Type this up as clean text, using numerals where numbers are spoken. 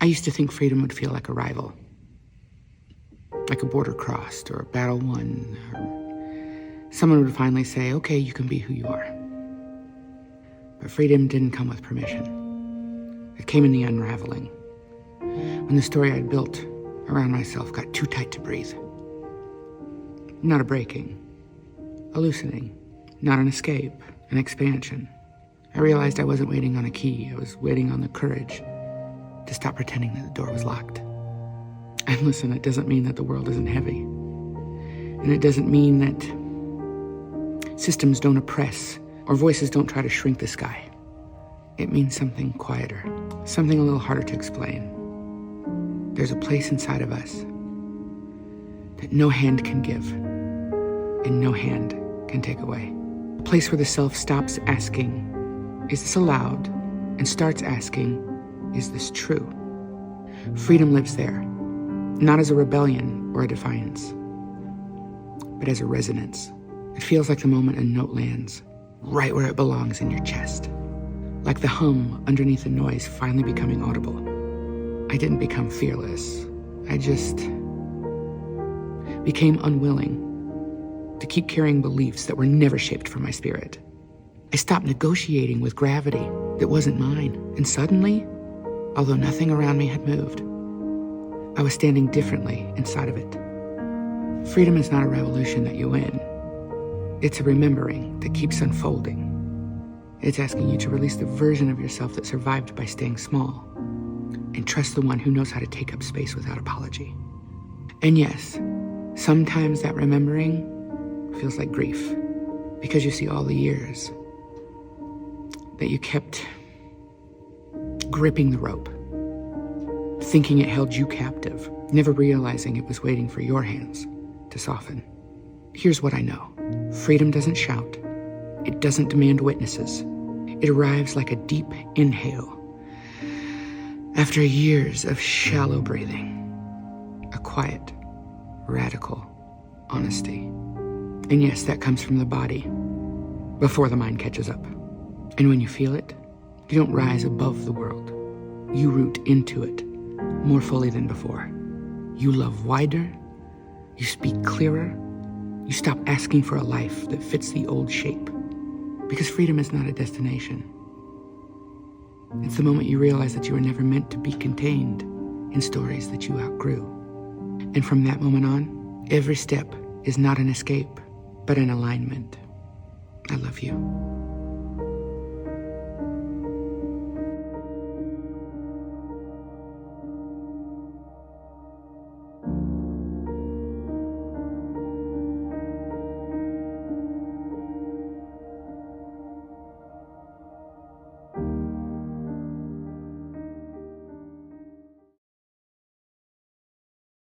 I used to think freedom would feel like a rival, like a border crossed or a battle won, or someone would finally say, okay, you can be who you are. But freedom didn't come with permission. It came in the unraveling, when the story I'd built around myself got too tight to breathe. Not a breaking, a loosening, not an escape, an expansion. I realized I wasn't waiting on a key. I was waiting on the courage to stop pretending that the door was locked. And listen, it doesn't mean that the world isn't heavy. And it doesn't mean that systems don't oppress or voices don't try to shrink the sky. It means something quieter, something a little harder to explain. There's a place inside of us that no hand can give and no hand can take away. A place where the self stops asking, is this allowed? And starts asking, is this true? Freedom lives there, not as a rebellion or a defiance, but as a resonance. It feels like the moment a note lands right where it belongs in your chest, like the hum underneath the noise finally becoming audible. I didn't become fearless. I just became unwilling to keep carrying beliefs that were never shaped from my spirit. I stopped negotiating with gravity that wasn't mine, and suddenly, although nothing around me had moved, I was standing differently inside of it. Freedom is not a revolution that you win. It's a remembering that keeps unfolding. It's asking you to release the version of yourself that survived by staying small and trust the one who knows how to take up space without apology. And yes, sometimes that remembering feels like grief because you see all the years that you kept gripping the rope, thinking it held you captive, never realizing it was waiting for your hands to soften. Here's what I know. Freedom doesn't shout. It doesn't demand witnesses. It arrives like a deep inhale after years of shallow breathing, a quiet, radical honesty. And yes, that comes from the body before the mind catches up. And when you feel it, you don't rise above the world. You root into it more fully than before. You love wider. You speak clearer. You stop asking for a life that fits the old shape. Because freedom is not a destination. It's the moment you realize that you were never meant to be contained in stories that you outgrew. And from that moment on, every step is not an escape, but an alignment. I love you.